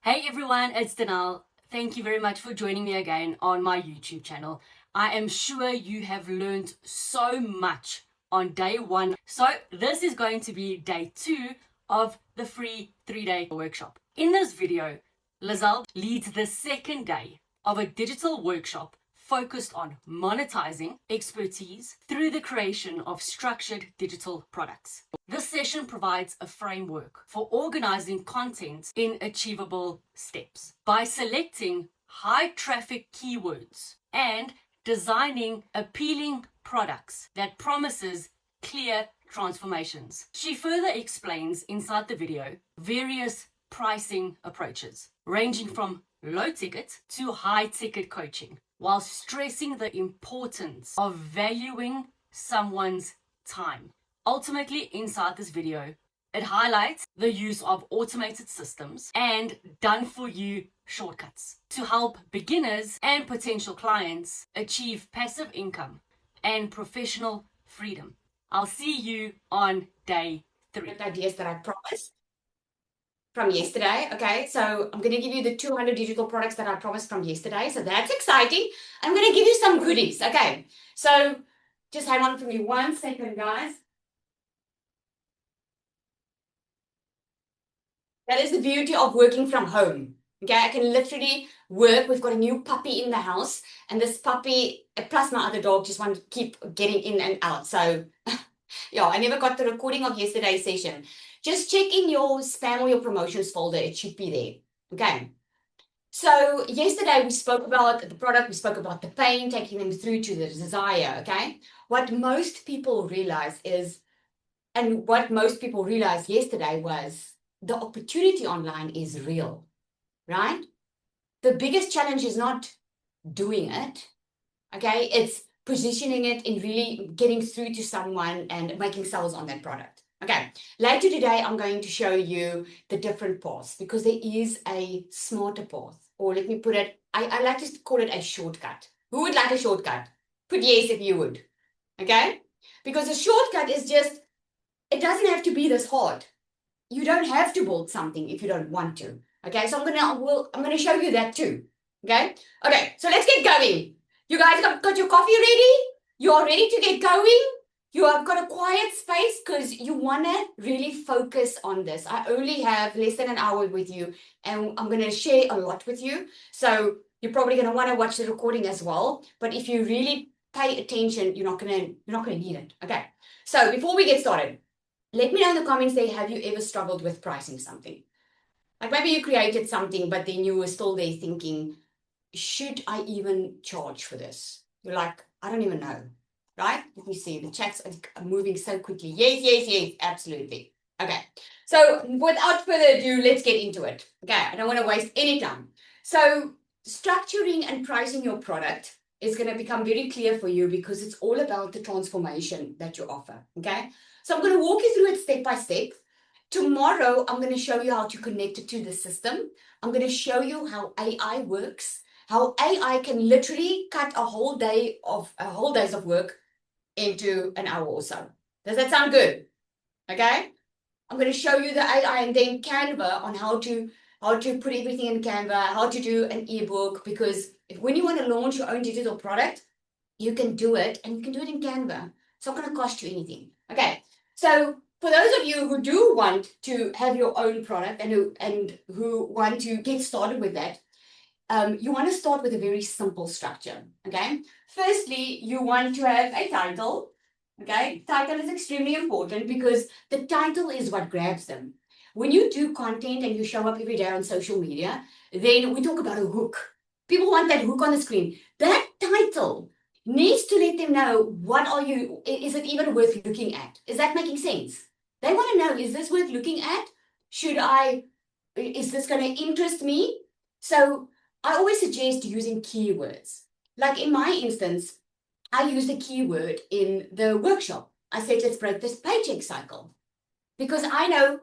Hey everyone, it's Danal. Thank you very much for joining me again on my YouTube channel. I am sure you have learned so much on day one. So this is going to be day 2 of the free 3-day workshop. In this video, Lizelle leads the second day of a digital workshop focused on monetizing expertise through the creation of structured digital products. This session provides a framework for organizing content in achievable steps by selecting high traffic keywords and designing appealing products that promises clear transformations. She further explains inside the video various pricing approaches ranging from low ticket to high ticket coaching, while stressing the importance of valuing someone's time. Ultimately, inside this video, it highlights the use of automated systems and done-for-you shortcuts to help beginners and potential clients achieve passive income and professional freedom. I'll see you on day 3. Ideas that I promised from yesterday. Okay, so I'm going to give you the 200 digital products that I promised from yesterday. So that's exciting. I'm going to give you some goodies. Okay, so just hang on for me 1 second, guys. That is the beauty of working from home. Okay, I can literally work. We've got a new puppy in the house, and this puppy, plus my other dog, just want to keep getting in and out. So yeah, I never got the recording of yesterday's session. Just check in your spam or your promotions folder. It should be there. Okay. So yesterday we spoke about the product. We spoke about the pain, taking them through to the desire. Okay. What most people realize is, and what most people realized yesterday was the opportunity online is real, right? The biggest challenge is not doing it. Okay. It's positioning it and really getting through to someone and making sales on that product. Okay, later today, I'm going to show you the different paths because there is a smarter path, or let me put it, I like to call it a shortcut. Who would like a shortcut? Put yes if you would. Okay, because a shortcut is just, it doesn't have to be this hard. You don't have to build something if you don't want to. Okay, so I'm gonna show you that too. Okay, so let's get going. You guys got your coffee ready? You are ready to get going? You have got a quiet space because you want to really focus on this. I only have less than an hour with you, and I'm going to share a lot with you. So you're probably going to want to watch the recording as well. But if you really pay attention, you're not going to need it. Okay. So before we get started, let me know in the comments there, have you ever struggled with pricing something? Like maybe you created something, but then you were still there thinking, should I even charge for this? You're like, I don't even know. Right? Let me see. The chats are moving so quickly. Yes, absolutely. Okay. So without further ado, let's get into it. Okay. I don't want to waste any time. So structuring and pricing your product is going to become very clear for you because it's all about the transformation that you offer. Okay. So I'm going to walk you through it step by step. Tomorrow, I'm going to show you how to connect it to the system. I'm going to show you how AI works, how AI can literally cut a whole day's of work into an hour or so. Does that sound good? Okay. I'm going to show you the AI and then Canva on how to put everything in Canva, how to do an ebook, because when you want to launch your own digital product, you can do it, and you can do it in Canva. It's not going to cost you anything. Okay. So for those of you who do want to have your own product and who want to get started with that, you want to start with a very simple structure. Okay. Firstly, you want to have a title. Okay. Title is extremely important because the title is what grabs them. When you do content and you show up every day on social media, then we talk about a hook. People want that hook on the screen. That title needs to let them know, is it even worth looking at? Is that making sense? They want to know, is this worth looking at? Is this going to interest me? So I always suggest using keywords. Like in my instance, I used a keyword in the workshop. I said, let's break this paycheck cycle. Because I know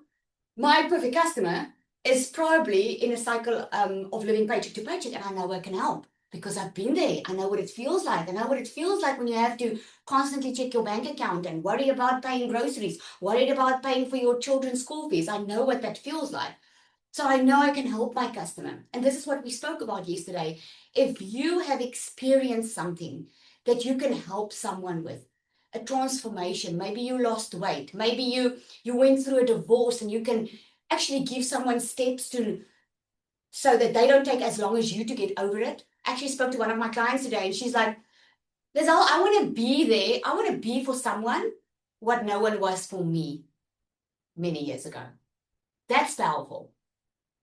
my perfect customer is probably in a cycle of living paycheck to paycheck, and I know I can help because I've been there. I know what it feels like. I know what it feels like when you have to constantly check your bank account and worry about paying groceries, worried about paying for your children's school fees. I know what that feels like. So I know I can help my customer. And this is what we spoke about yesterday. If you have experienced something that you can help someone with, a transformation, maybe you lost weight, maybe you went through a divorce and you can actually give someone steps to so that they don't take as long as you to get over it. I actually spoke to one of my clients today and she's like, Lizelle, I want to be there. I want to be for someone what no one was for me many years ago. That's powerful.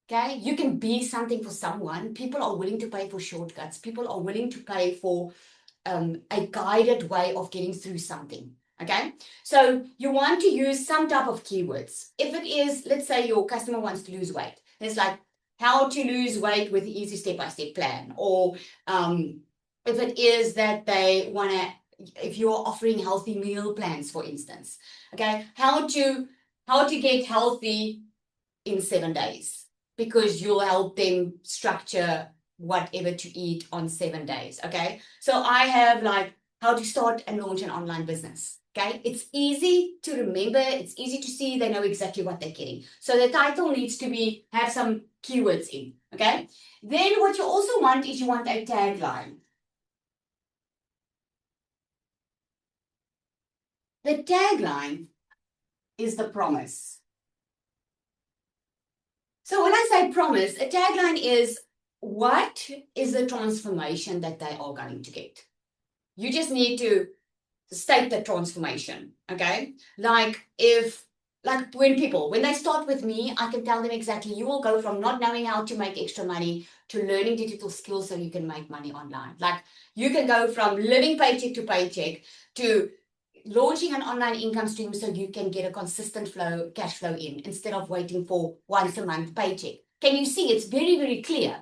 Okay, you can be something for someone. People are willing to pay for shortcuts. People are willing to pay for a guided way of getting through something. Okay, so you want to use some type of keywords. If it is, let's say your customer wants to lose weight, it's like how to lose weight with the easy step-by-step plan. Or if it is that they want to, if you're offering healthy meal plans, for instance, okay, how to get healthy in 7 days, because you'll help them structure whatever to eat on 7 days. Okay, so I have like how to start and launch an online business. Okay, it's easy to remember, it's easy to see, they know exactly what they're getting. So the title needs to be have some keywords in. Okay, then what you also want is you want a tagline. The tagline is the promise. So when I say promise, a tagline is what is the transformation that they are going to get. You just need to state the transformation, okay? Like when they start with me, I can tell them exactly, you will go from not knowing how to make extra money to learning digital skills so you can make money online. Like you can go from living paycheck to paycheck to launching an online income stream so you can get a consistent cash flow in instead of waiting for once a month paycheck. Can you see? It's very, very clear.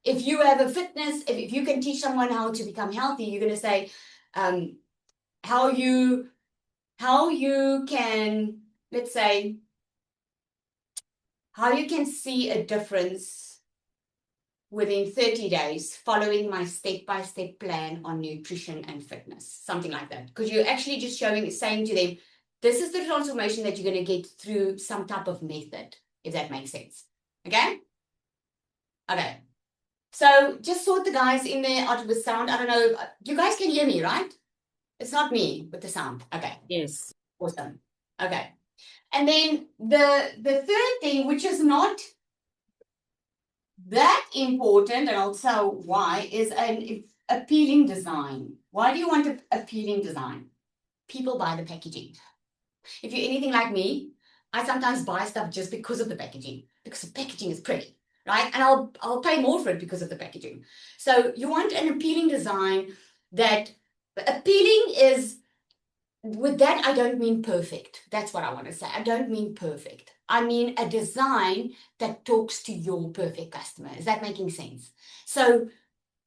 If you have a fitness, if you can teach someone how to become healthy, you're going to say how you can, let's say, how you can see a difference within 30 days following my step-by-step plan on nutrition and fitness, something like that. Because you're actually just saying to them, this is the transformation that you're going to get through some type of method, if that makes sense. Okay? Okay. So just sort the guys in there out with sound. I don't know. You guys can hear me, right? It's not me with the sound. Okay. Yes. Awesome. Okay. And then the third thing, which is not that important, and I'll tell why, is an appealing design. Why do you want an appealing design? People buy the packaging. If you're anything like me, I sometimes buy stuff just because of the packaging, because the packaging is pretty, right? And I'll pay more for it because of the packaging. So you want an appealing design that appealing is, with that, I don't mean perfect. That's what I want to say. I don't mean perfect. I mean a design that talks to your perfect customer. Is that making sense? So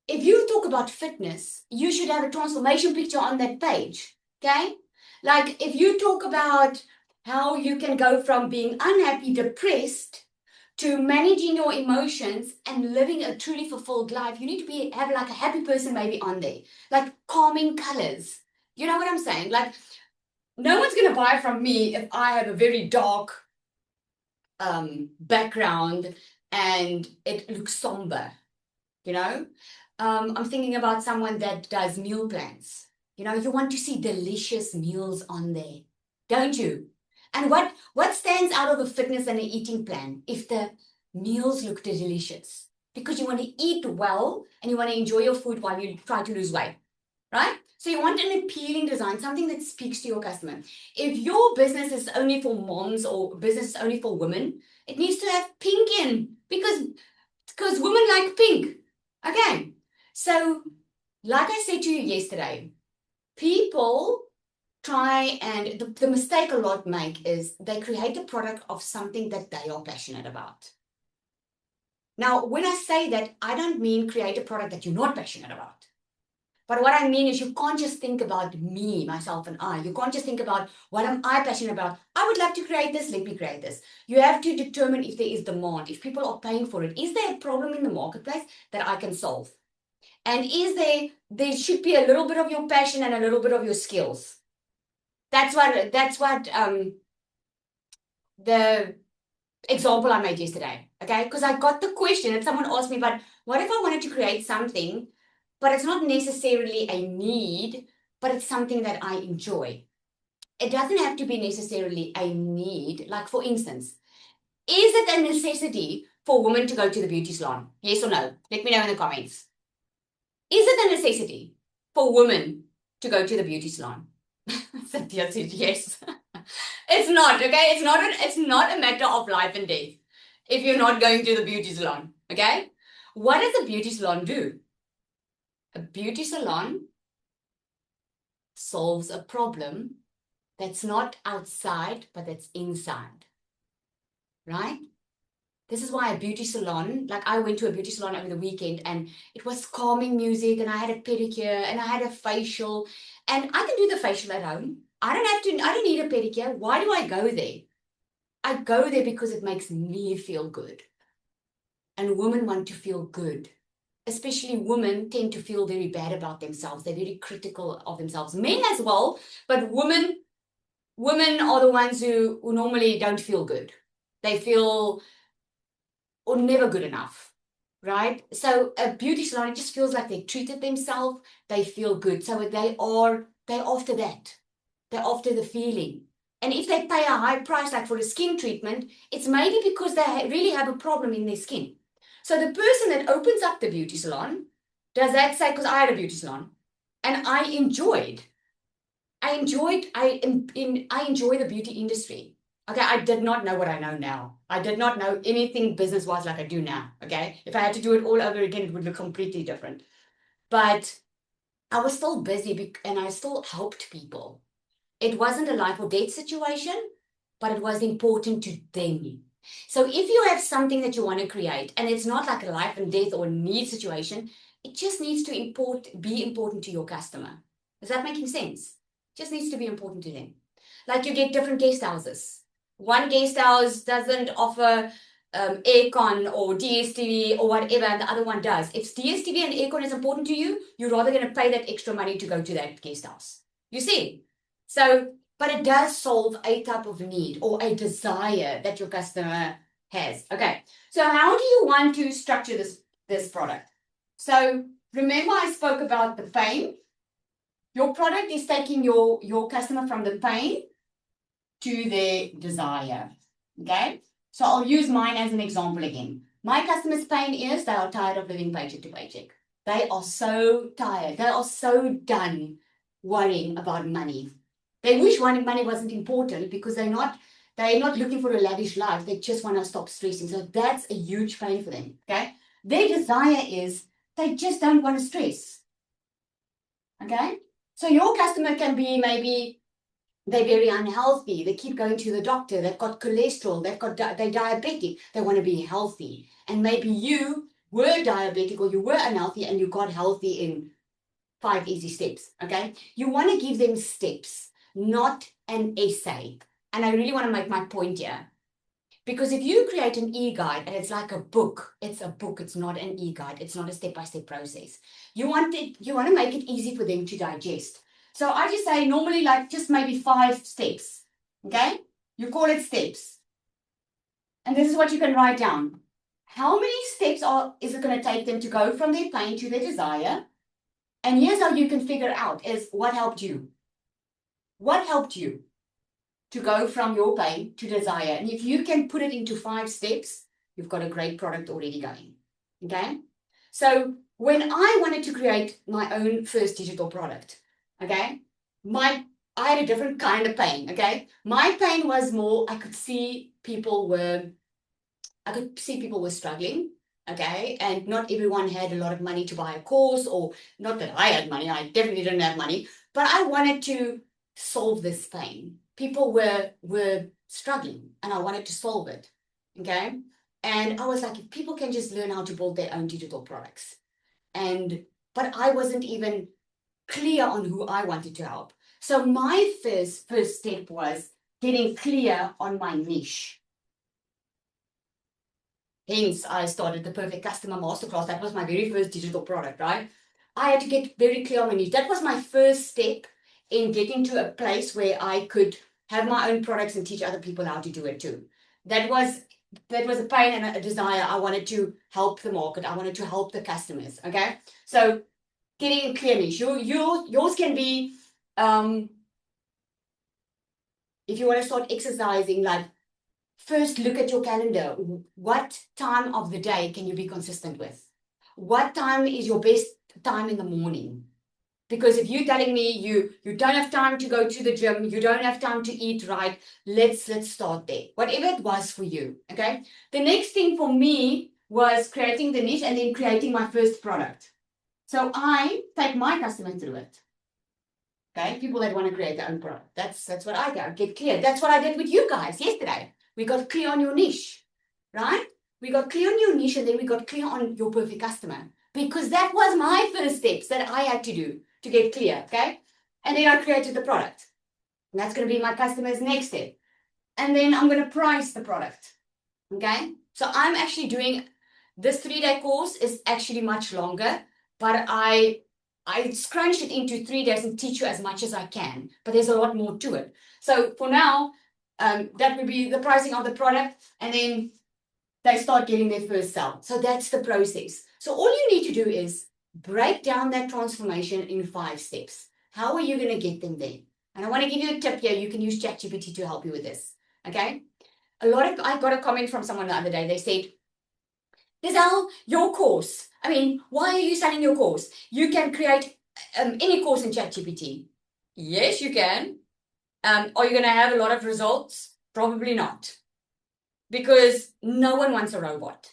if you talk about fitness, you should have a transformation picture on that page. Okay? Like if you talk about how you can go from being unhappy, depressed, to managing your emotions and living a truly fulfilled life, you need to have like a happy person maybe on there, like calming colors. You know what I'm saying? Like no one's going to buy from me if I have a very dark background and it looks somber. You know, I'm thinking about someone that does meal plans. You know, you want to see delicious meals on there, don't you? And what stands out of a fitness and an eating plan if the meals look delicious? Because you want to eat well and you want to enjoy your food while you try to lose weight, right? So you want an appealing design, something that speaks to your customer. If your business is only for moms or business is only for women, it needs to have pink in because women like pink. Okay, so like I said to you yesterday, people try and the mistake a lot make is they create a product of something that they are passionate about. Now, when I say that, I don't mean create a product that you're not passionate about. But what I mean is you can't just think about me, myself, and I. You can't just think about what am I passionate about. I would love to create this, let me create this. You have to determine if there is demand, if people are paying for it. Is there a problem in the marketplace that I can solve? And there should be a little bit of your passion and a little bit of your skills. That's what the example I made yesterday. Okay, because I got the question and someone asked me, but what if I wanted to create something, but it's not necessarily a need, but it's something that I enjoy? It doesn't have to be necessarily a need. Like, for instance, is it a necessity for women to go to the beauty salon? Yes or no? Let me know in the comments. Is it a necessity for women to go to the beauty salon? Satya said yes. It's not, okay? It's not a matter of life and death if you're not going to the beauty salon, okay? What does a beauty salon do? A beauty salon solves a problem that's not outside, but that's inside, right? This is why a beauty salon, like I went to a beauty salon over the weekend and it was calming music and I had a pedicure and I had a facial and I can do the facial at home. I don't need a pedicure. Why do I go there? I go there because it makes me feel good. And women want to feel good. Especially women tend to feel very bad about themselves. They're very critical of themselves. Men as well, but women are the ones who normally don't feel good. They feel or never good enough, right? So a beauty salon, it just feels like they treated themselves, they feel good. So they're after that. They're after the feeling. And if they pay a high price, like for a skin treatment, it's maybe because they really have a problem in their skin. So the person that opens up the beauty salon does that say, because I had a beauty salon and I enjoy the beauty industry. Okay, I did not know what I know now. I did not know anything business-wise like I do now. Okay, if I had to do it all over again, it would look completely different. But I was still busy and I still helped people. It wasn't a life or death situation, but it was important to them. So if you have something that you want to create and it's not like a life and death or need situation, it just needs to be important to your customer. Is that making sense? It just needs to be important to them. Like you get different guest houses. One guest house doesn't offer aircon or DSTV or whatever, and the other one does. If DSTV and aircon is important to you, you're rather going to pay that extra money to go to that guest house. You see? So, but it does solve a type of need or a desire that your customer has. Okay, so how do you want to structure this product? So remember I spoke about the pain. Your product is taking your customer from the pain to their desire. Okay, so I'll use mine as an example again. My customer's pain is they are tired of living paycheck to paycheck. They are so tired. They are so done worrying about money. They wish money wasn't important because they're not looking for a lavish life. They just want to stop stressing. So that's a huge pain for them. Okay. Their desire is they just don't want to stress. Okay. So your customer can be maybe they're very unhealthy. They keep going to the doctor. They've got cholesterol. They're diabetic. They want to be healthy. And maybe you were diabetic or you were unhealthy and you got healthy in 5 easy steps. Okay. You want to give them steps, not an essay. And I really want to make my point here. Because if you create an e-guide and it's like a book, it's not an e-guide, it's not a step-by-step process. You want to make it easy for them to digest. So I just say normally like just maybe 5 steps. Okay? You call it steps. And this is what you can write down. How many steps is it going to take them to go from their pain to their desire? And here's how you can figure out is what helped you. What helped you to go from your pain to desire? And if you can put it into 5 steps, you've got a great product already going. Okay? So when I wanted to create my own first digital product, okay, I had a different kind of pain. Okay? My pain was more, I could see people were struggling. Okay, and not everyone had a lot of money to buy a course, or not that I had money, I definitely didn't have money, but I wanted to solve this pain. People were struggling and I wanted to solve it. Okay, and I was like, if people can just learn how to build their own digital products, but I wasn't even clear on who I wanted to help. So my first step was getting clear on my niche. Hence, I started the Perfect Customer Masterclass. That was my very first digital product, right? I had to get very clear on my niche. That was my first step in getting to a place where I could have my own products and teach other people how to do it too. That was that was a pain and a desire. I wanted to help the market. I wanted to help the customers. Okay. So getting a clear niche. Yours can be, if you want to start exercising, like first look at your calendar. What time of the day can you be consistent with? What time is your best time in the morning? Because if you're telling me you don't have time to go to the gym, you don't have time to eat right, let's start there. Whatever it was for you, okay? The next thing for me was creating the niche and then creating my first product. So I take my customers through it. Okay, people that want to create their own product. That's what I do. Get clear. That's what I did with you guys yesterday. We got clear on your niche, right? We got clear on your niche and then we got clear on your perfect customer. Because that was my first steps that I had to do to get clear, okay? And then I created the product. And that's going to be my customer's next step. And then I'm going to price the product, okay? So I'm actually doing, this 3-day course is actually much longer, but I scrunched it into 3 days and teach you as much as I can, but there's a lot more to it. So for now, that would be the pricing of the product, and then they start getting their first sale. So that's the process. So all you need to do is break down that transformation in 5 steps. How are you going to get them there? And I want to give you a tip here. You can use ChatGPT to help you with this. Okay? I got a comment from someone the other day. They said, Lizelle, your course. I mean, why are you selling your course? You can create any course in ChatGPT. Yes, you can. Are you going to have a lot of results? Probably not. Because no one wants a robot.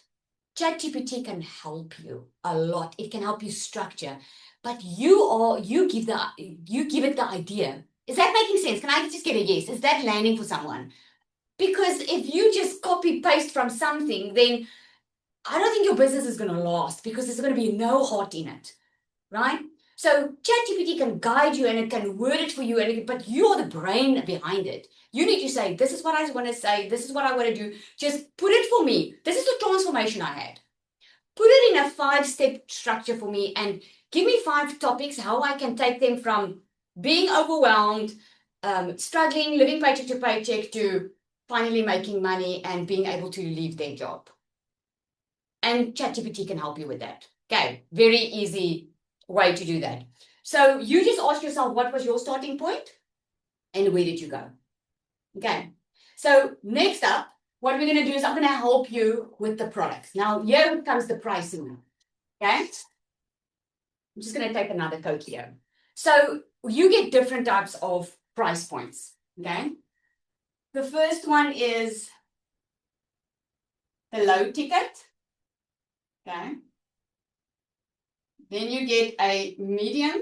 ChatGPT can help you a lot. It can help you structure, but you give it the idea. Is that making sense? Can I just get a yes? Is that landing for someone? Because if you just copy paste from something, then I don't think your business is going to last because there's going to be no heart in it, right? So ChatGPT can guide you and it can word it for you, but you're the brain behind it. You need to say, this is what I want to say. This is what I want to do. Just put it for me. This is the transformation I had. Put it in a 5-step structure for me and give me 5 topics, how I can take them from being overwhelmed, struggling, living paycheck to paycheck, to finally making money and being able to leave their job. And ChatGPT can help you with that. Okay, very easy way to do that. So you just ask yourself, what was your starting point and where did you go? Okay, so next up, what we're going to do is I'm going to help you with the products. Now, here comes the pricing. Okay, I'm just going to take another coat here. So you get different types of price points. Okay, the first one is the low ticket. Okay, then you get a medium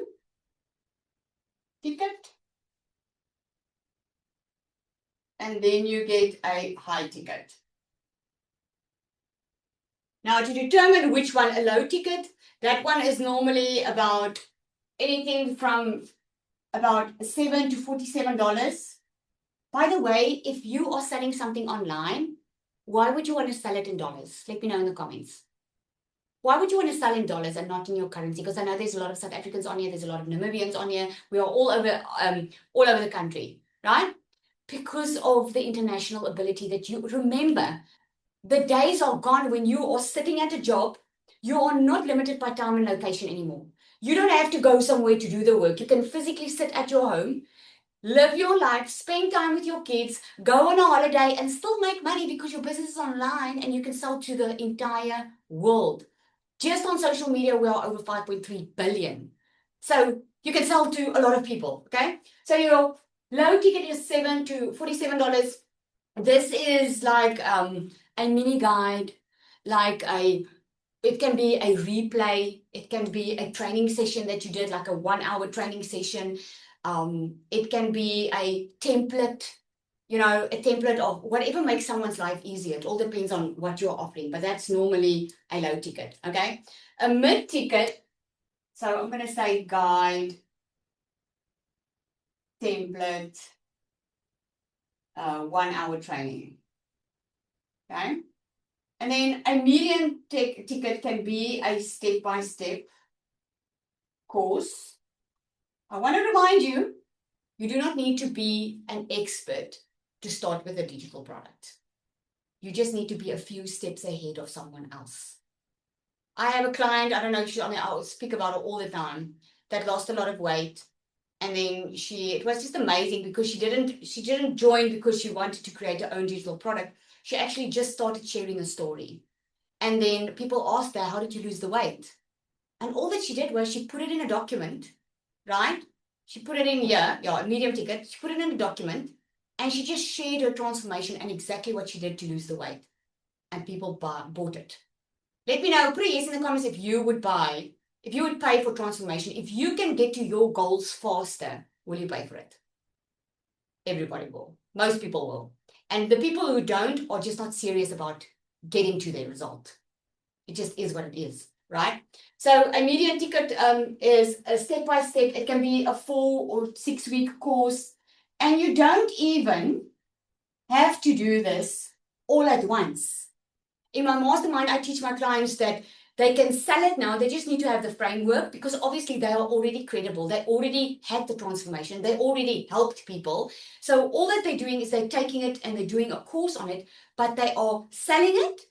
ticket, and then you get a high ticket. Now, to determine which one, a low ticket, that one is normally about anything from about $7 to $47. By the way, if you are selling something online, why would you want to sell it in dollars? Let me know in the comments. Why would you want to sell in dollars and not in your currency? Because I know there's a lot of South Africans on here, there's a lot of Namibians on here. We are all over the country, right? Because of the international ability that you remember. The days are gone when you are sitting at a job. You are not limited by time and location anymore. You don't have to go somewhere to do the work. You can physically sit at your home, live your life, spend time with your kids, go on a holiday and still make money because your business is online and you can sell to the entire world. Just on social media, we are over 5.3 billion. So you can sell to a lot of people, okay? So your low ticket is $7 to $47. This is like a mini guide, it can be a replay, it can be a training session that you did, like a 1-hour training session. It can be a template, a template of whatever makes someone's life easier. It all depends on what you're offering, but that's normally a low ticket, okay? A mid ticket, so I'm going to say guide, template, 1-hour training, okay? And then a medium ticket can be a step-by-step course. I want to remind you, you do not need to be an expert to start with a digital product. You just need to be a few steps ahead of someone else. I have a client, I don't know if she, I mean, I'll speak about her all the time, that lost a lot of weight. And then it was just amazing because she didn't join because she wanted to create her own digital product. She actually just started sharing a story. And then people asked her, how did you lose the weight? And all that she did was she put it in a document, right? She put it in here, yeah, a medium ticket. She put it in a document and she just shared her transformation and exactly what she did to lose the weight. And people bought it. Let me know, put a yes in the comments if you would pay for transformation. If you can get to your goals faster, will you pay for it? Everybody will. Most people will. And the people who don't are just not serious about getting to their result. It just is what it is, right? So a medium ticket is a step-by-step. It can be a 4 or 6 week course. And you don't even have to do this all at once. In my mastermind, I teach my clients that they can sell it now. They just need to have the framework because obviously they are already credible. They already had the transformation. They already helped people. So all that they're doing is they're taking it and they're doing a course on it, but they are selling it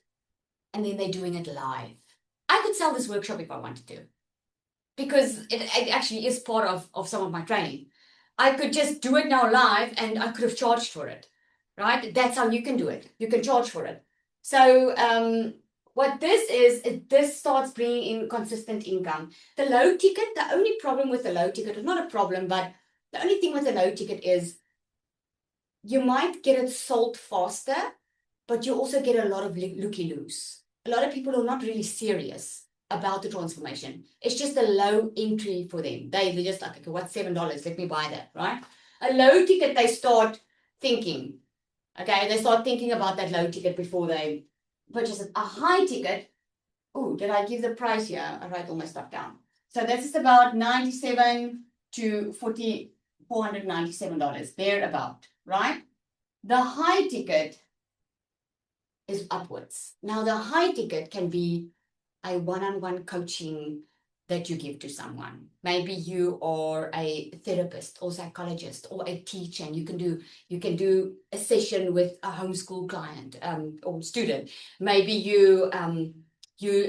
and then they're doing it live. I could sell this workshop if I wanted to because it actually is part of some of my training. I could just do it now live and I could have charged for it, right? That's how you can do it. You can charge for it. So what this is, this starts bringing in consistent income. The low ticket, the only problem with the low ticket, not a problem, but the only thing with the low ticket is you might get it sold faster, but you also get a lot of looky-loos. A lot of people are not really serious about the transformation. It's just a low entry for them. They're just like, okay, what's $7? Let me buy that, right? A low ticket, they start thinking. Okay, they start thinking about that low ticket before they purchase it. A high ticket, oh, did I give the price here? I write all my stuff down. So this is about $97 to $497, thereabout, right? The high ticket is upwards. Now, the high ticket can be a one-on-one coaching that you give to someone. Maybe you are a therapist or psychologist or a teacher, and you can do a session with a homeschool client or student. Maybe you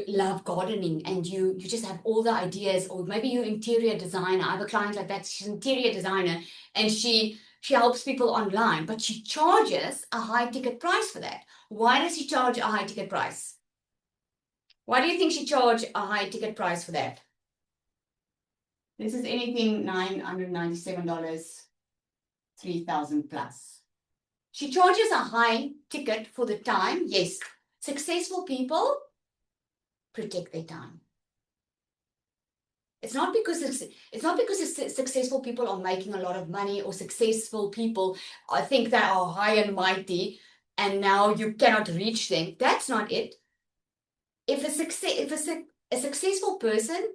love gardening and you just have all the ideas, or maybe you're interior designer. I have a client like that. She's an interior designer and she helps people online, but she charges a high ticket price for that. Why does she charge a high ticket price? Why do you think she charged a high ticket price for that? This is anything $997, 3,000 plus. She charges a high ticket for the time. Yes, successful people protect their time. It's not because successful people are making a lot of money, or successful people think they are high and mighty and now you cannot reach them. That's not it. If a successful person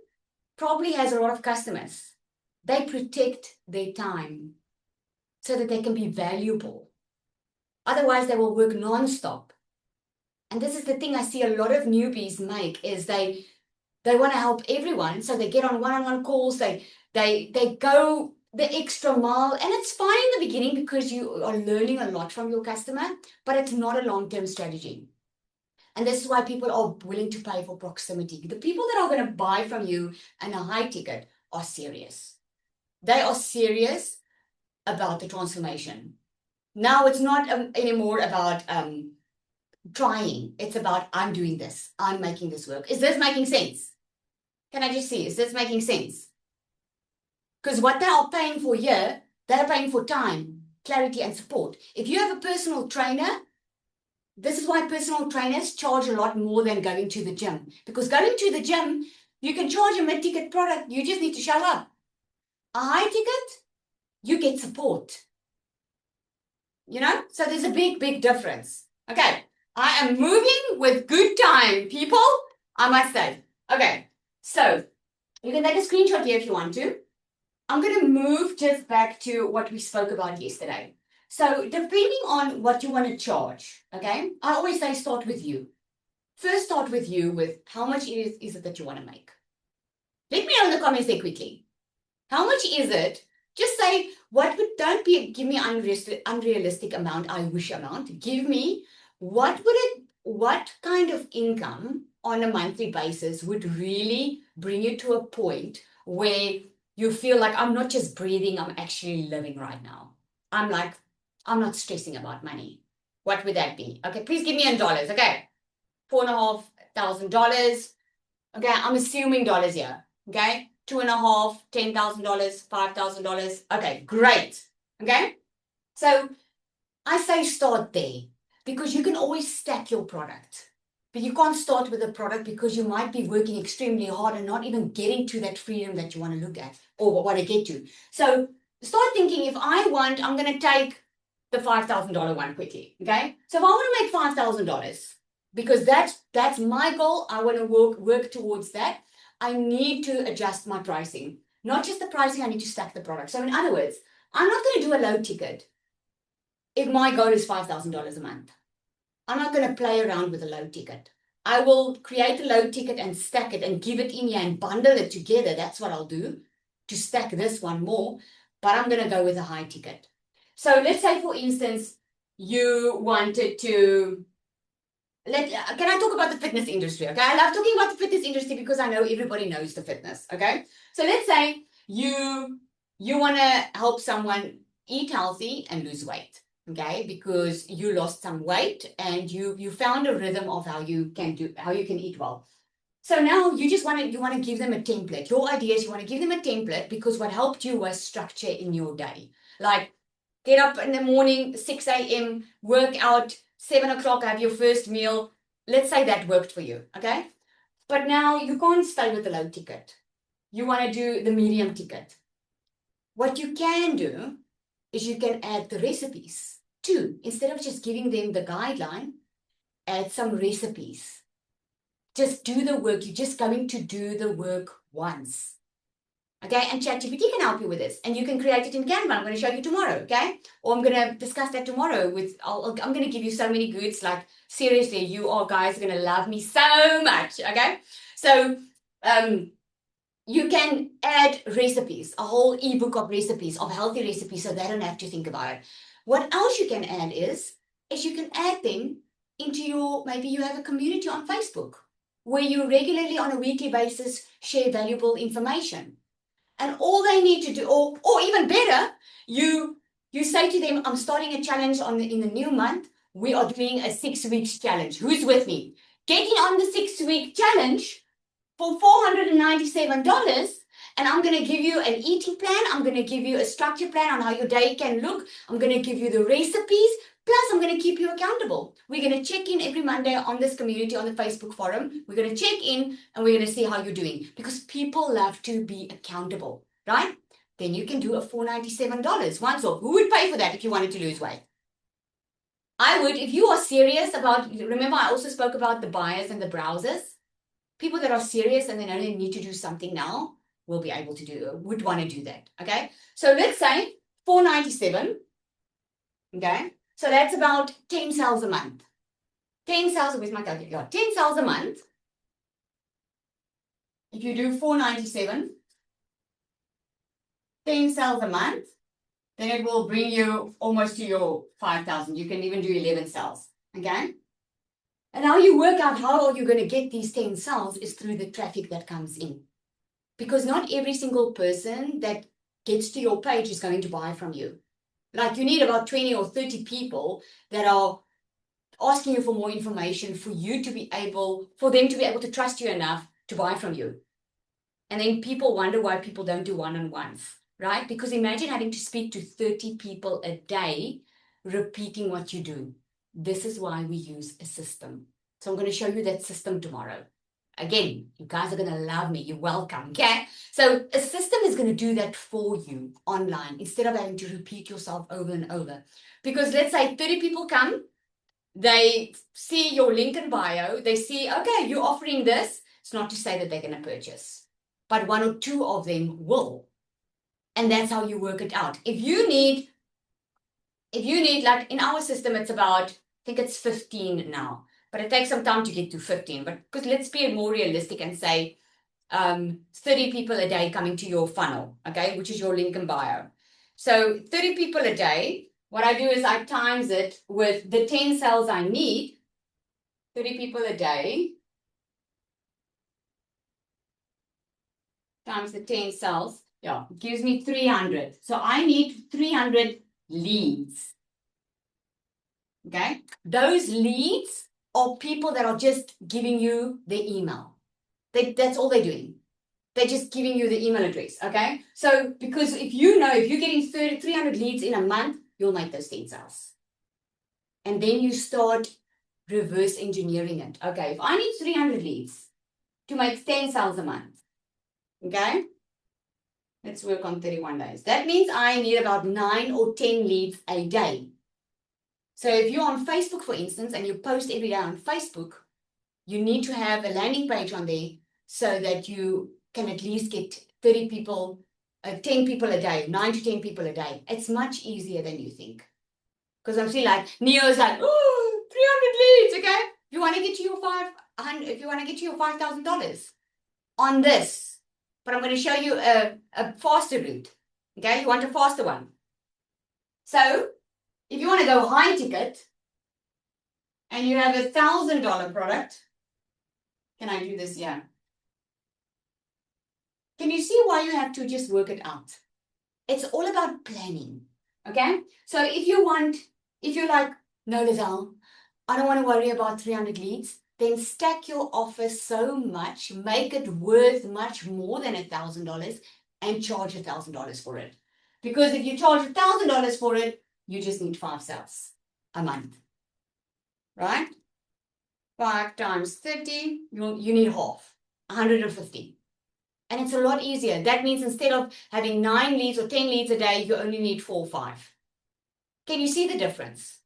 probably has a lot of customers, they protect their time so that they can be valuable. Otherwise, they will work non-stop. And this is the thing I see a lot of newbies make, is they want to help everyone. So they get on one-on-one calls, they go the extra mile, and it's fine in the beginning because you are learning a lot from your customer, but it's not a long-term strategy. And this is why people are willing to pay for proximity. The people that are going to buy from you and a high ticket are serious. They are serious about the transformation. Now it's not anymore about trying. It's about, I'm doing this. I'm making this work. Is this making sense? Can I just see, is this making sense? Because what they are paying for here, they're paying for time, clarity, and support. If you have a personal trainer, this is why personal trainers charge a lot more than going to the gym. Because going to the gym, you can charge a mid-ticket product. You just need to show up. A high ticket, you get support. You know? So there's a big, big difference. Okay. I am moving with good time, people. I must say. Okay. So you can take a screenshot here if you want to. I'm going to move just back to what we spoke about yesterday. So depending on what you want to charge, okay, I always say start with you. First, start with you with how much is it that you want to make. Let me know in the comments there quickly. How much is it? Just say, give me unrealistic amount, I wish amount. Give me what kind of income on a monthly basis would really bring you to a point where you feel like I'm not just breathing, I'm actually living right now. I'm not stressing about money. What would that be? Okay, please give me in dollars. Okay, $4,500. Okay, I'm assuming dollars here. Okay, $2,500, $10,000, $5,000. Okay, great. Okay, so I say start there because you can always stack your product. But you can't start with a product because you might be working extremely hard and not even getting to that freedom that you want to look at or want to get to. So start thinking, if I'm going to take the $5,000 one quickly. Okay. So if I want to make $5,000, because that's my goal, I want to work towards that. I need to adjust my pricing. Not just the pricing, I need to stack the product. So in other words, I'm not going to do a low ticket if my goal is $5,000 a month. I'm not going to play around with a low ticket. I will create a low ticket and stack it and give it in here and bundle it together. That's what I'll do to stack this one more. But I'm going to go with a high ticket. So let's say, for instance, you wanted to can I talk about the fitness industry? Okay, I love talking about the fitness industry because I know everybody knows the fitness. Okay, so let's say you want to help someone eat healthy and lose weight. Okay, because you lost some weight and you found a rhythm of how you can eat well. So now you want to give them a template. Your idea is you want to give them a template because what helped you was structure in your day. Like get up in the morning, 6 a.m., work out, 7 o'clock, have your first meal. Let's say that worked for you, okay? But now you can't stay with the low ticket. You want to do the medium ticket. What you can do is you can add the recipes too. Instead of just giving them the guideline, add some recipes. Just do the work. You're just going to do the work once. Okay, and ChatGPT can help you with this, and you can create it in Canva. I'm going to show you tomorrow, okay? Or I'm going to discuss that tomorrow I'm going to give you so many goods, like seriously, you all guys are going to love me so much, okay? So, you can add recipes, a whole ebook of recipes, of healthy recipes, so they don't have to think about it. What else you can add is you can add them into maybe you have a community on Facebook where you regularly on a weekly basis share valuable information. And all they need to do, or even better, you say to them, I'm starting a challenge in the new month. We are doing a 6 weeks challenge. Who's with me? Getting on the 6-week challenge for $497. And I'm going to give you an eating plan. I'm going to give you a structure plan on how your day can look. I'm going to give you the recipes. Plus, I'm going to keep you accountable. We're going to check in every Monday on this community, on the Facebook forum. We're going to check in and we're going to see how you're doing because people love to be accountable, right? Then you can do a $497 once off. Who would pay for that if you wanted to lose weight? I would. If you are serious about, remember I also spoke about the buyers and the browsers. People that are serious and they know they need to do something now will be able to would want to do that, okay? So let's say $497, okay? So that's about 10 sales a month. 10 sales, where's my calculator? 10 sales a month. If you do $497, 10 sales a month, then it will bring you almost to your 5,000. You can even do 11 sales, okay? And how you work out how are you going to get these 10 sales is through the traffic that comes in. Because not every single person that gets to your page is going to buy from you. Like you need about 20 or 30 people that are asking you for more information for them to be able to trust you enough to buy from you. And then people wonder why people don't do one-on-ones, right? Because imagine having to speak to 30 people a day, repeating what you do. This is why we use a system. So I'm going to show you that system tomorrow. Again, you guys are going to love me. You're welcome, okay? So a system is going to do that for you online instead of having to repeat yourself over and over. Because let's say 30 people come, they see your link in bio, they see, okay, you're offering this. It's not to say that they're going to purchase, but 1 or 2 of them will. And that's how you work it out. If you need, like in our system, it's about, I think it's 15 now. But it takes some time to get to 15. But because let's be more realistic and say 30 people a day coming to your funnel, okay, which is your link in bio. So 30 people a day what I do is I times it with the 10 sales I need, 30 people a day, times the 10 sales, yeah, gives me 300. So I need 300 leads. Okay? Those leads are people that are just giving you the email. That's all they're doing. They're just giving you the email address. Okay? So, because if you're getting 300 leads in a month, you'll make those 10 sales. And then you start reverse engineering it. Okay, if I need 300 leads to make 10 sales a month, okay, let's work on 31 days. That means I need about 9 or 10 leads a day. So if you're on Facebook, for instance, and you post every day on Facebook, you need to have a landing page on there so that you can at least get 30 people, 10 people a day, 9 to 10 people a day. It's much easier than you think. Because I'm seeing like Neo's like, oh, 300 leads, okay? If you want to get to your $5,000 on this, but I'm going to show you a faster route. Okay, you want a faster one. So if you want to go high ticket and you have $1,000 product, can I do this? Yeah. Can you see why you have to just work it out? It's all about planning. Okay, so if you're like, no, Lizelle, I don't want to worry about 300 leads, then stack your offer so much, make it worth much more than $1,000 and charge $1,000 for it. Because if you charge $1,000 for it, you just need 5 sales a month, right? 5 times 30, you need half, 150. And it's a lot easier. That means instead of having 9 leads or 10 leads a day, you only need 4 or 5. Can you see the difference?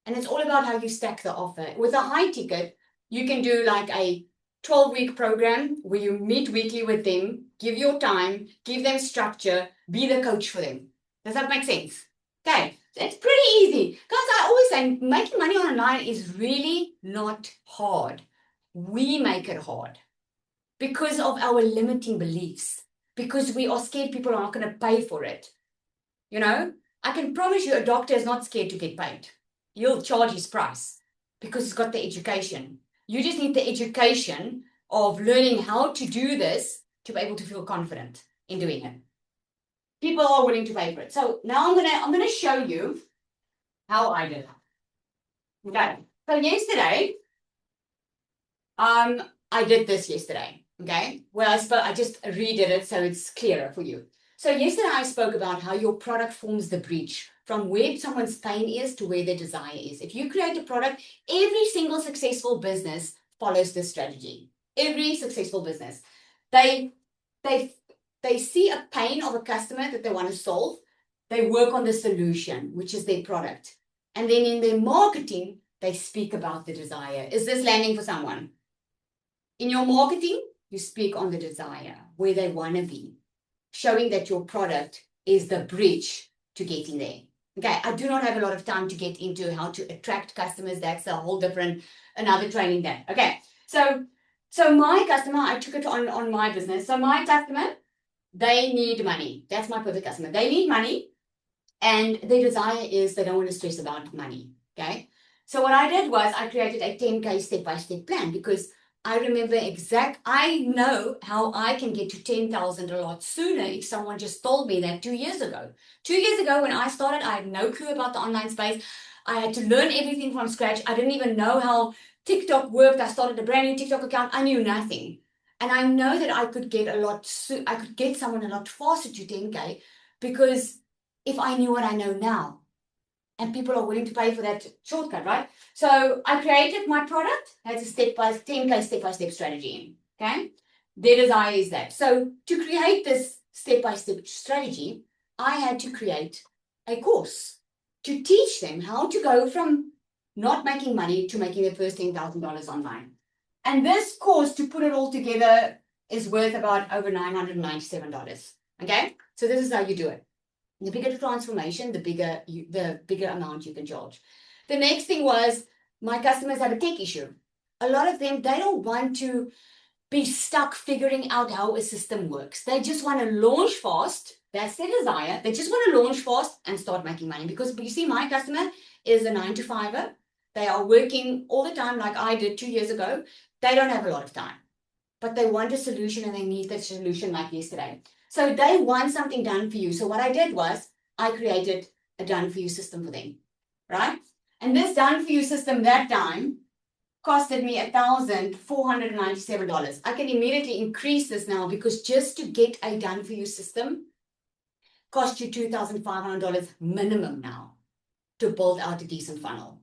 And it's all about how you stack the offer. With a high ticket, you can do like a 12-week program where you meet weekly with them, give your time, give them structure, be the coach for them. Does that make sense? Okay, so it's pretty easy. Guys, I always say making money online is really not hard. We make it hard because of our limiting beliefs, because we are scared people are not going to pay for it. You know, I can promise you a doctor is not scared to get paid. He'll charge his price because he's got the education. You just need the education of learning how to do this to be able to feel confident in doing it. People are willing to pay for it. So now I'm gonna show you how I did it. Okay. So yesterday, I did this yesterday. Okay. Well, I just redid it so it's clearer for you. So yesterday I spoke about how your product forms the bridge from where someone's pain is to where their desire is. If you create a product, every single successful business follows this strategy. Every successful business. They see a pain of a customer that they want to solve. They work on the solution, which is their product. And then in their marketing, they speak about the desire. Is this landing for someone? In your marketing, you speak on the desire, where they want to be, showing that your product is the bridge to getting there. Okay, I do not have a lot of time to get into how to attract customers. That's a whole different, another training day. Okay, so my customer, I took it on my business. So my customer, they need money. That's my perfect customer. They need money and their desire is they don't want to stress about money. Okay, so what I did was I created a 10K step-by-step plan because I remember I know how I can get to 10,000 a lot sooner if someone just told me that 2 years ago. 2 years ago when I started, I had no clue about the online space. I had to learn everything from scratch. I didn't even know how TikTok worked. I started a brand new TikTok account. I knew nothing. And I know that I could get someone a lot faster to 10K because if I knew what I know now. And people are willing to pay for that shortcut, right? So I created my product as a 10K step-by-step strategy. Okay, their desire is that. So to create this step-by-step strategy, I had to create a course to teach them how to go from not making money to making their first $10,000 online. And this course, to put it all together, is worth about over $997. Okay, so this is how you do it. The bigger the transformation, the bigger amount you can charge. The next thing was my customers have a tech issue. A lot of them, they don't want to be stuck figuring out how a system works. They just want to launch fast That's their desire. They just want to launch fast and start making money. Because you see, my customer is a 9 to 5er. They are working all the time like I did 2 years ago. They don't have a lot of time, but they want a solution and they need that solution like yesterday. So they want something done for you. So what I did was I created a done for you system for them, right? And this done for you system that time costed me $1,497. I can immediately increase this now because just to get a done for you system cost you $2,500 minimum now to build out a decent funnel.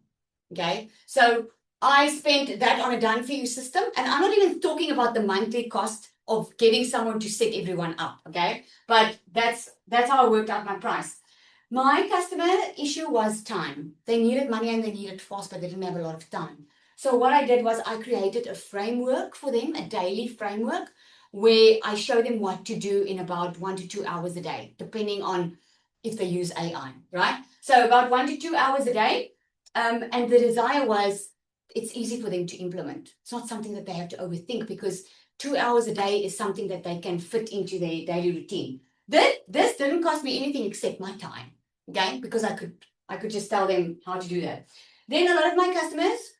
Okay, so I spent that on a done for you system, and I'm not even talking about the monthly cost of getting someone to set everyone up. Okay, but that's how I worked out my price. My customer issue was time. They needed money and they needed fast, but they didn't have a lot of time. So what I did was I created a framework for them, a daily framework, where I show them what to do in about 1 to 2 hours a day, depending on if they use AI, right? So about 1 to 2 hours a day. And the desire was it's easy for them to implement. It's not something that they have to overthink because 2 hours a day is something that they can fit into their daily routine. This didn't cost me anything except my time, okay? Because I could just tell them how to do that. Then a lot of my customers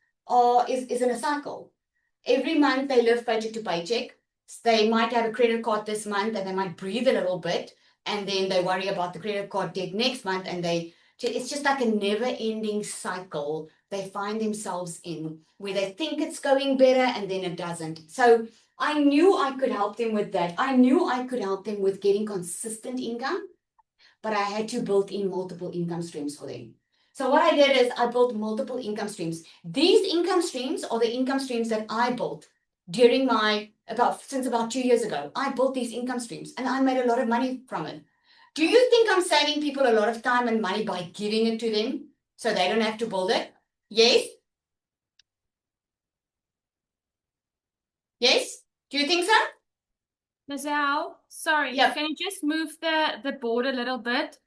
is in a cycle. Every month they live paycheck to paycheck. They might have a credit card this month and they might breathe a little bit, and then they worry about the credit card debt next month, and it's just like a never-ending cycle they find themselves in where they think it's going better and then it doesn't. So I knew I could help them with that. I knew I could help them with getting consistent income, but I had to build in multiple income streams for them. So what I did is I built multiple income streams. These income streams are the income streams that I built during since about 2 years ago. I built these income streams and I made a lot of money from it. Do you think I'm saving people a lot of time and money by giving it to them so they don't have to build it? Yes? Yes? Do you think so? Lizelle, sorry, Yep. can you just move the board a little bit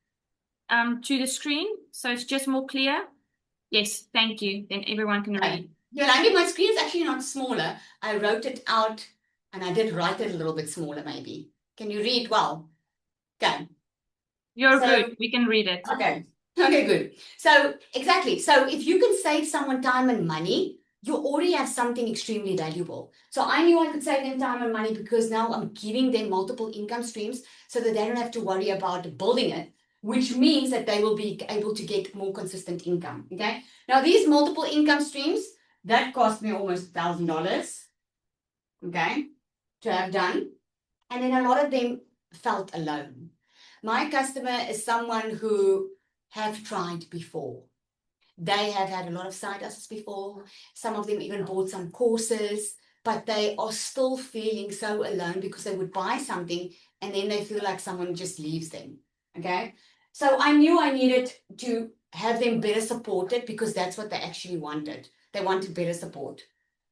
to the screen so it's just more clear? Yes, thank you. Then everyone can read. Yolandi, my screen is actually not smaller. I wrote it out and I did write it a little bit smaller maybe. Can you read well? Okay. You're good. We can read it. Okay. Okay, good. So exactly. So if you can save someone time and money, you already have something extremely valuable. So I knew I could save them time and money because now I'm giving them multiple income streams so that they don't have to worry about building it, which means that they will be able to get more consistent income. Okay. Now these multiple income streams, that cost me almost $1,000, okay, to have done. And then a lot of them felt alone. My customer is someone who have tried before. They have had a lot of side hustles before. Some of them even bought some courses, but they are still feeling so alone because they would buy something and then they feel like someone just leaves them. Okay. So I knew I needed to have them better supported because that's what they actually wanted. They wanted better support.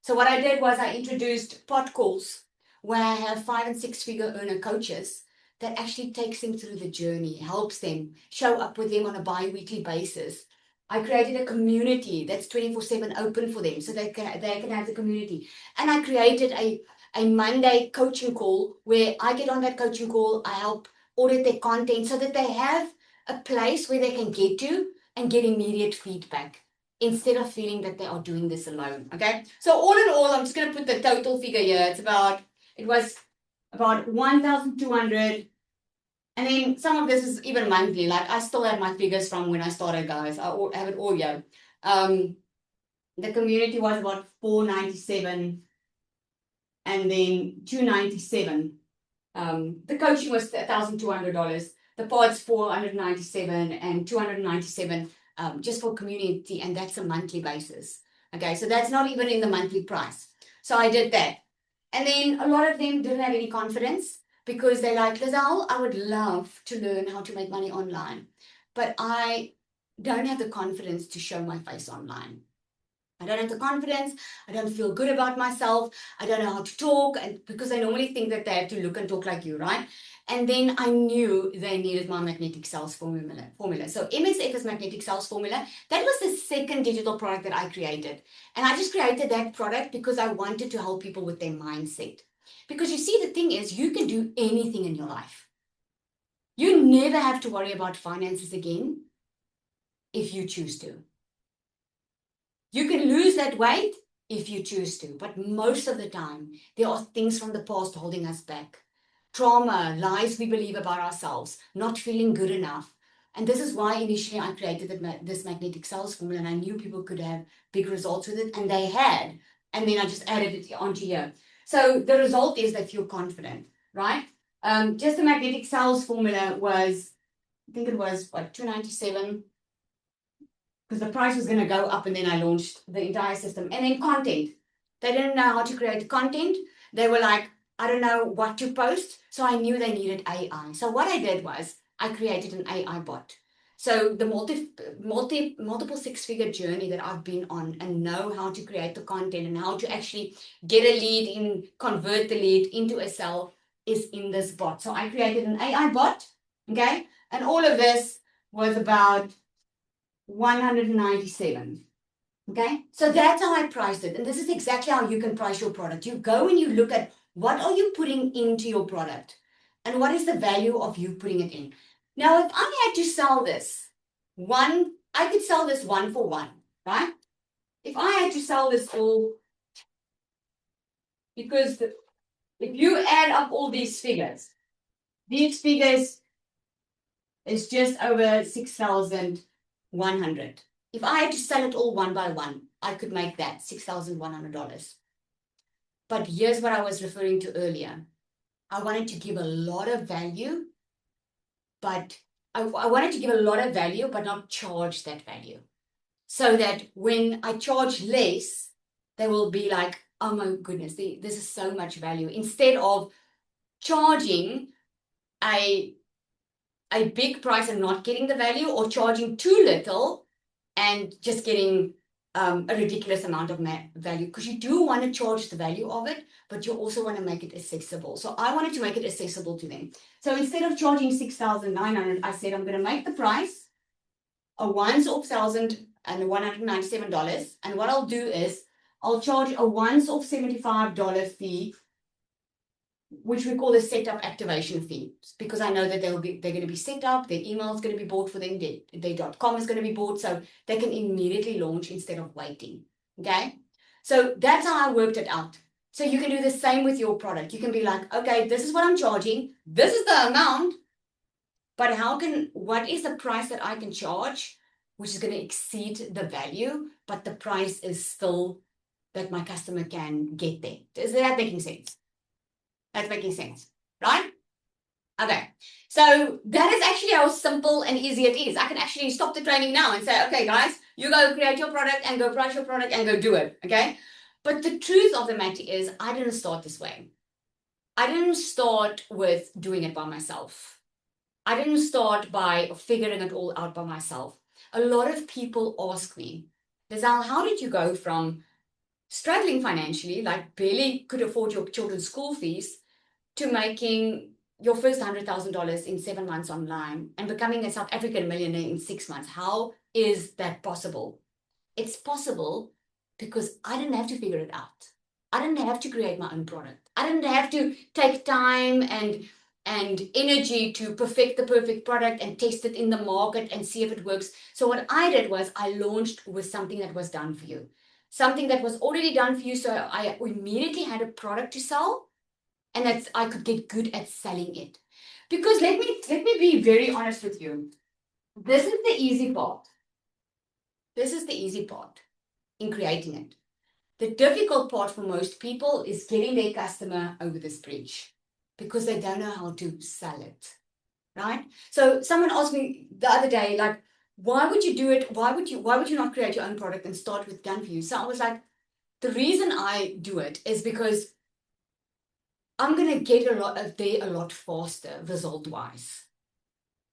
So what I did was I introduced pod calls where I have 5 and 6 figure earner coaches that actually takes them through the journey, helps them, show up with them on a bi-weekly basis. I created a community that's 24/7 open for them so they can have the community. And I created a Monday coaching call where I get on that coaching call, I help audit their content so that they have a place where they can get to and get immediate feedback instead of feeling that they are doing this alone. Okay. So all in all, I'm just going to put the total figure here. It was about 1,200. And then some of this is even monthly. Like I still have my figures from when I started, guys. I have it all here. The community was about 497 and then 297. The coaching was $1,200. The pods 497 and 297 just for community, and that's a monthly basis. Okay, so that's not even in the monthly price. So I did that. And then a lot of them didn't have any confidence because they're like, Lizelle, I would love to learn how to make money online, but I don't have the confidence to show my face online. I don't have the confidence. I don't feel good about myself. I don't know how to talk, and because I normally think that they have to look and talk like you, right? And then I knew they needed my magnetic sales formula. So MSF is magnetic sales formula. That was the second digital product that I created. And I just created that product because I wanted to help people with their mindset. Because you see, the thing is, you can do anything in your life. You never have to worry about finances again if you choose to. You can lose that weight if you choose to, but most of the time, there are things from the past holding us back. Trauma, lies we believe about ourselves, not feeling good enough. And this is why initially I created this magnetic sales formula, and I knew people could have big results with it, and they had. And then I just added it onto here. So the result is they feel confident, right? Just the magnetic sales formula was, I think it was, what, $297, because the price was going to go up, and then I launched the entire system. And then content. They didn't know how to create content. They were like, I don't know what to post. So I knew they needed AI. So what I did was I created an AI bot. So the multiple six-figure journey that I've been on and know how to create the content and how to actually get a lead in, convert the lead into a sale is in this bot. So I created an AI bot, okay? And all of this was about 197. Okay, so that's how I priced it. And this is exactly how you can price your product. You go and you look at what are you putting into your product and what is the value of you putting it in. Now, if I had to sell this one, I could sell this one for one, right? If I had to sell this all, because if you add up all these figures is just over 6,100. If I had to sell it all one by one, I could make that $6,100. But here's what I was referring to earlier. I wanted to give a lot of value, but I wanted to give a lot of value, but not charge that value. So that when I charge less, they will be like, oh my goodness, this is so much value. Instead of charging a big price and not getting the value, or charging too little and just getting a ridiculous amount of value, because you do want to charge the value of it, but you also want to make it accessible. So I wanted to make it accessible to them. So instead of charging 6,900, I said I'm going to make the price a once-off $1,197. And what I'll do is I'll charge a once-off $75 fee, which we call the setup activation fee, because I know that they're going to be set up, their email is going to be bought for them, their .com is going to be bought, so they can immediately launch instead of waiting. Okay, so that's how I worked it out. So you can do the same with your product. You can be like, okay, this is what I'm charging, this is the amount, but what is the price that I can charge, which is going to exceed the value, but the price is still that my customer can get there. Is that making sense? That's making sense, right? Okay, so that is actually how simple and easy it is. I can actually stop the training now and say, okay, guys, you go create your product and go price your product and go do it, okay? But the truth of the matter is, I didn't start this way. I didn't start with doing it by myself. I didn't start by figuring it all out by myself. A lot of people ask me, Lizelle, how did you go from struggling financially, like barely could afford your children's school fees, to making your first $100,000 in 7 months online and becoming a South African millionaire in 6 months? How is that possible? It's possible because I didn't have to figure it out. I didn't have to create my own product. I didn't have to take time and energy to perfect the perfect product and test it in the market and see if it works. So what I did was I launched with something that was done for you. Something that was already done for you. So I immediately had a product to sell, and I could get good at selling it. Because let me be very honest with you. This is the easy part. This is the easy part in creating it. The difficult part for most people is getting their customer over this bridge, because they don't know how to sell it, right? So someone asked me the other day, like, why would you do it? Why would you not create your own product and start with done for you? So I was like, the reason I do it is because I'm going to get a lot faster result-wise.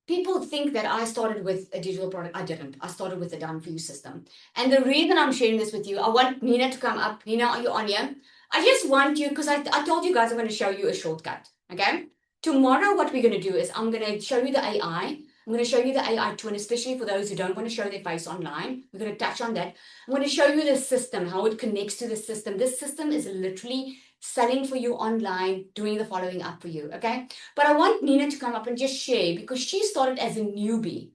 People think that I started with a digital product. I didn't. I started with a done-for-you system. And the reason I'm sharing this with you, I want Nina to come up. Nina, are you on here? I just want you, because I told you guys I'm going to show you a shortcut, okay? Tomorrow, what we're going to do is I'm going to show you the AI. I'm going to show you the AI twin, especially for those who don't want to show their face online. We're going to touch on that. I'm going to show you the system, how it connects to the system. This system is literally selling for you online, doing the following up for you, okay? But I want Nina to come up and just share, because she started as a newbie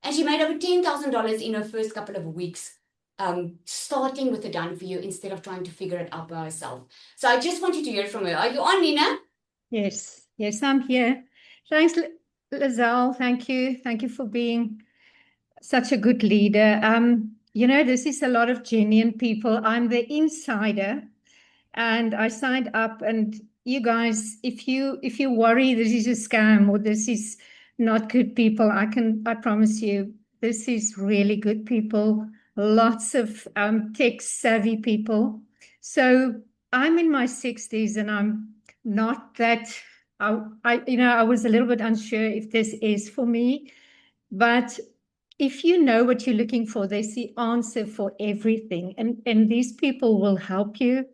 and she made over $10,000 in her first couple of weeks, starting with a done for you instead of trying to figure it out by herself. So I just want you to hear from her. Are you on, Nina? Yes, yes, I'm here. Thanks, Lizelle. Thank you. Thank you for being such a good leader. This is a lot of genuine people. I'm the insider, and I signed up. And you guys, if you worry this is a scam or this is not good people, I promise you, this is really good people. Lots of tech savvy people. So I'm in my 60s, and I'm not that. I was a little bit unsure if this is for me, but if you know what you're looking for, there's the answer for everything, and these people will help you.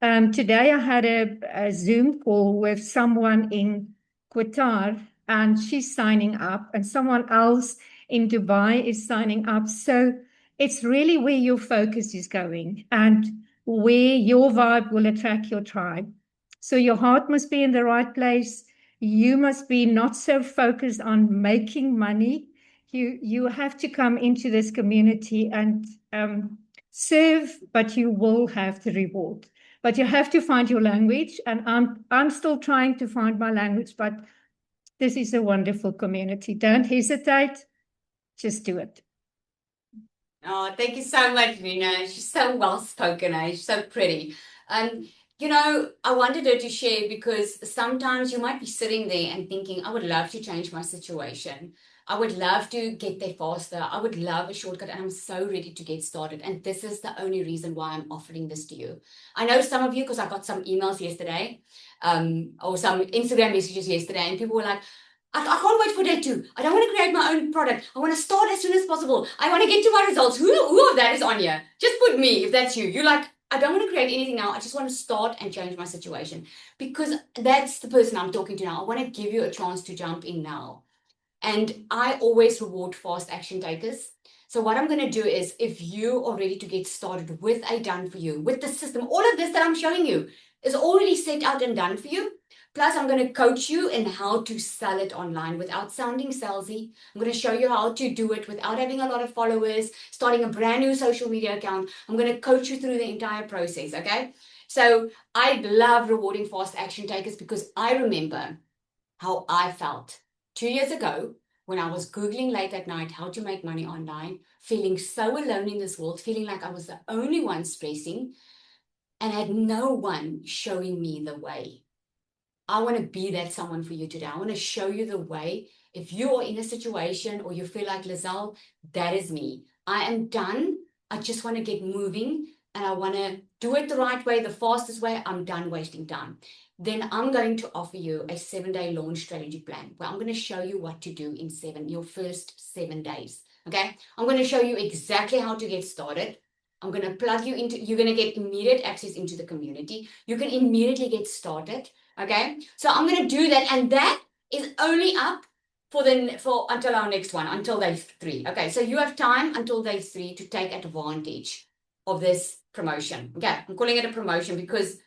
Today I had a Zoom call with someone in Qatar, and she's signing up, and someone else in Dubai is signing up. So it's really where your focus is going and where your vibe will attract your tribe. So your heart must be in the right place. You must be not so focused on making money. You have to come into this community and serve, but you will have the reward. But you have to find your language, and I'm still trying to find my language, but this is a wonderful community. Don't hesitate, just do it. Oh, thank you so much, Nina. She's so well spoken, she's so pretty. I wanted her to share because sometimes you might be sitting there and thinking, I would love to change my situation. I would love to get there faster. I would love a shortcut, and I'm so ready to get started. And this is the only reason why I'm offering this to you. I know some of you, because I got some emails yesterday, or some Instagram messages yesterday, and people were like, I can't wait for day 2. I don't want to create my own product. I want to start as soon as possible. I want to get to my results. Who of that is on here? Just put me if that's you. You're like, I don't want to create anything now. I just want to start and change my situation, because that's the person I'm talking to now. I want to give you a chance to jump in now. And I always reward fast action takers. So what I'm going to do is, if you are ready to get started with a done for you, with the system, all of this that I'm showing you is already set out and done for you. Plus, I'm going to coach you in how to sell it online without sounding salesy. I'm going to show you how to do it without having a lot of followers, starting a brand new social media account. I'm going to coach you through the entire process, okay? So I love rewarding fast action takers, because I remember how I felt 2 years ago when I was Googling late at night how to make money online, feeling so alone in this world, feeling like I was the only one stressing and had no one showing me the way. I want to be that someone for you today. I want to show you the way. If you are in a situation or you feel like, Lizelle, that is me. I am done. I just want to get moving, and I want to do it the right way, the fastest way. I'm done wasting time. Then I'm going to offer you a 7-day launch strategy plan where I'm going to show you what to do in your first 7 days. Okay. I'm going to show you exactly how to get started. I'm going to plug you into, you're going to get immediate access into the community. You can immediately get started. Okay. So I'm going to do that. And that is only up for until our next one, until day 3. Okay. So you have time until day 3 to take advantage of this promotion. Okay. I'm calling it a promotion because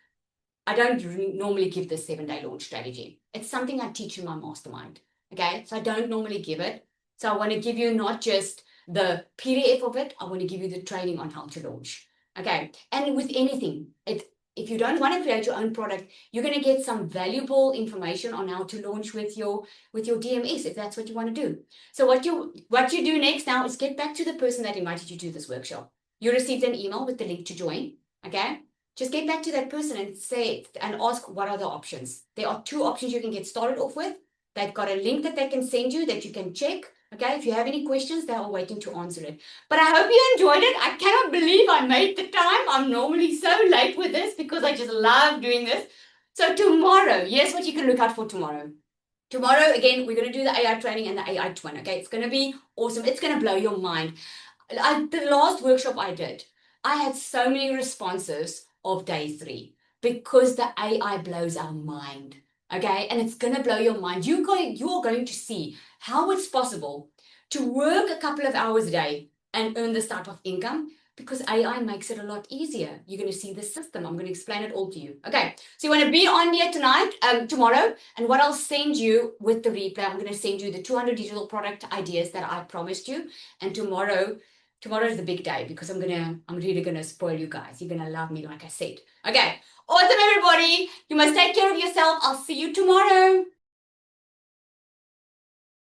I don't normally give this 7-day launch strategy. It's something I teach in my mastermind. Okay. So I don't normally give it. So I want to give you not just the PDF of it, I want to give you the training on how to launch. Okay. And with anything, if you don't want to create your own product, you're going to get some valuable information on how to launch with your DMS, if that's what you want to do. So what you do next now is get back to the person that invited you to this workshop. You received an email with the link to join. Okay. Just get back to that person and ask, what are the options? There are 2 options you can get started off with. They've got a link that they can send you that you can check. Okay, if you have any questions, they're all waiting to answer it. But I hope you enjoyed it. I cannot believe I made the time. I'm normally so late with this because I just love doing this. So tomorrow, here's what you can look out for tomorrow. Tomorrow, again, we're going to do the AI training and the AI twin. Okay, it's going to be awesome. It's going to blow your mind. The last workshop I did, I had so many responses of day 3 because the AI blows our mind. Okay, and it's going to blow your mind. You are going to see how it's possible to work a couple of hours a day and earn this type of income because AI makes it a lot easier. You're going to see the system. I'm going to explain it all to you. Okay, so you want to be on here tomorrow, and what I'll send you with the replay, I'm going to send you the 200 digital product ideas that I promised you. And tomorrow is the big day because I'm really gonna spoil you guys. You're gonna love me, like I said. Okay, awesome, everybody. You must take care of yourself. I'll see you tomorrow.